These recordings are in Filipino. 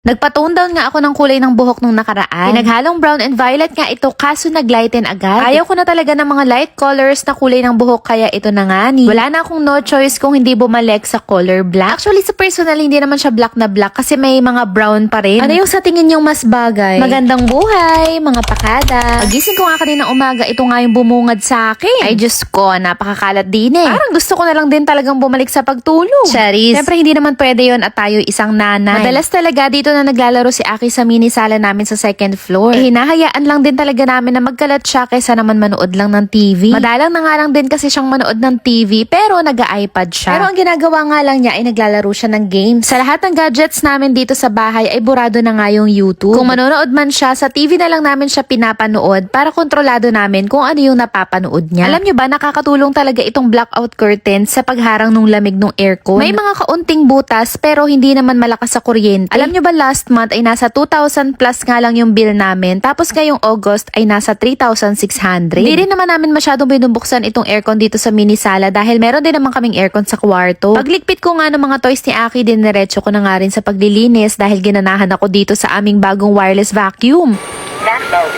Nagpa-tone down nga ako ng kulay ng buhok nung nakaraan. Pinaghalong brown and violet nga ito kaso naglighten agad. Ayaw ko na talaga ng mga light colors na kulay ng buhok kaya ito na nga ni. Wala na akong no choice kung hindi bumalik sa color black. Actually sa personal hindi naman siya black na black kasi may mga brown pa rin. Ano yung sa tingin yung mas bagay? Magandang buhay, mga pakada. Pagising ko nga kanina umaga ito nga yung bumungad sa akin. Ay Diyos ko, napakakalat din eh. Parang gusto ko na lang din talagang bumalik sa pagtulog. Charis. Siyempre hindi naman pwede yon at tayo isang nanay. Madalas talaga dito na naglalaro si Aki sa mini sala namin sa second floor. Hinahayaan lang din talaga namin na magkalat siya kaysa naman manood lang ng TV. Madalang na nga lang din kasi siyang manood ng TV pero nag-iPad siya. Pero ang ginagawa nga lang niya ay naglalaro siya ng games. Sa lahat ng gadgets namin dito sa bahay ay burado na nga yung YouTube. Kung manonood man siya, sa TV na lang namin siya pinapanood para kontrolado namin kung ano yung napapanood niya. Alam niyo ba, nakakatulong talaga itong blackout curtain sa pagharang ng lamig ng aircon. May mga kaunting butas pero hindi naman malakas sa kuryente. Alam niyo ba, last month ay nasa 2,000 plus nga lang yung bill namin. Tapos ngayong August ay nasa 3,600. Hindi rin naman namin masyadong binubuksan itong aircon dito sa mini sala dahil meron din naman kaming aircon sa kwarto. Paglikpit ko nga ng mga toys ni Aki, diniretso ko na nga rin sa paglilinis dahil ginanahan ako dito sa aming bagong wireless vacuum. Back mode.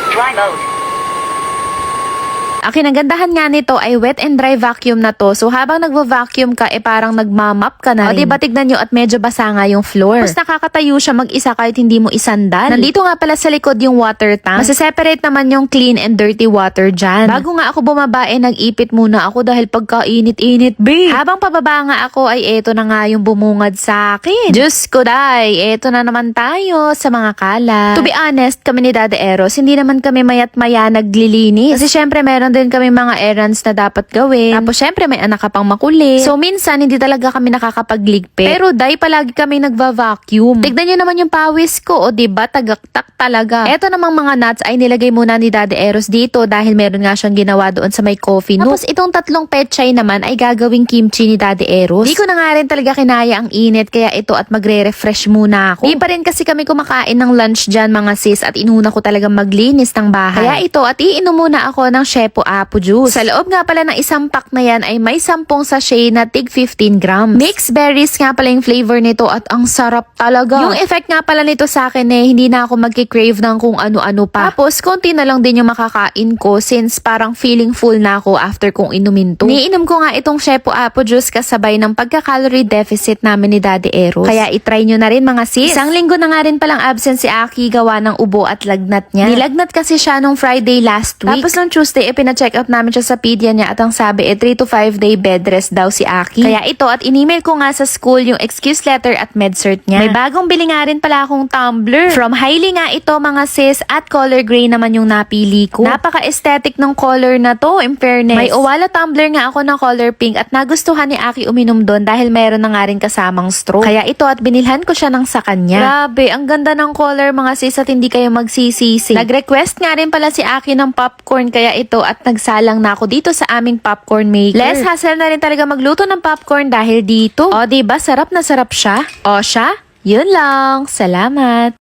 Dry mode. Ang kinagandahan nga nito ay wet and dry vacuum na to. So habang nagva-vacuum ka, parang nagmamap ka na rin. O diba tignan nyo at medyo basa nga yung floor. Tapos nakakatayo siya mag-isa kahit hindi mo isandal. Nandito nga pala sa likod yung water tank. Masa-separate naman yung clean and dirty water dyan. Bago nga ako bumaba, nag-ipit muna ako dahil pagkainit-init, babe. Habang pababa nga ako ay eto na nga yung bumungad sa akin. Diyos ko day, eto na naman tayo sa mga kalat. To be honest, kami ni Daddy Eros, hindi naman kami mayat-maya naglilinis. Kasi syempre meron din kami mga errands na dapat gawin. Tapos syempre may anak ka pang makulit. So minsan hindi talaga kami nakakapagligpit. Pero dahil palagi kami nagva-vacuum. Tignan nyo naman yung pawis ko. O diba tagaktak talaga. Eto namang mga nuts ay nilagay muna ni Daddy Eros dito dahil meron nga siyang ginawa doon sa may coffee nook. Tapos itong tatlong pechay naman ay gagawing kimchi ni Daddy Eros. Di ko na nga rin talaga kinaya ang init kaya ito at magre-refresh muna ako. Di pa rin kasi kami kumakain ng lunch dyan mga sis at inuna ko talaga maglinis ng bahay. Kaya ito at iinom muna ako ng Shepo Apo juice. Sa loob nga pala ng isang pack na yan ay may 10 sachet na tig 15 grams. Mixed berries nga pala yung flavor nito at ang sarap talaga. Yung effect nga pala nito sa akin hindi na ako magki-crave ng kung ano-ano pa. Tapos konti na lang din yung makakain ko since parang feeling full na ako after kong inumin to. Niinom ko nga itong Shepo Apo juice kasabay ng pagka-calorie deficit namin ni Daddy Eros. Kaya itry nyo na rin mga sis. Isang linggo na nga rin palang absent si Aki gawa ng ubo at lagnat niya. Nilagnat kasi siya nung Friday last week. Tapos nung Tuesday pina-check up namin siya sa pedia niya at ang sabi 3 to 5 day bed rest daw si Aki. Kaya ito at in-email ko nga sa school yung excuse letter at med cert niya. May bagong bili nga rin pala akong tumbler. From Hailey nga ito mga sis at color gray naman yung napili ko. Napaka-aesthetic ng color na to in fairness. May Owala tumbler nga ako na color pink at nagustuhan ni Aki uminom doon dahil meron na nga rin kasamang straw. Kaya ito at binilhan ko siya ng sa kanya. Grabe, ang ganda ng color mga sis at hindi kayo magsisisi. Nag-request nga rin pala si Aki ng popcorn kaya ito at nagsalang na ako dito sa aming popcorn maker. Less hassle na rin talaga magluto ng popcorn dahil dito. O diba, sarap na sarap siya. O siya, yun lang. Salamat.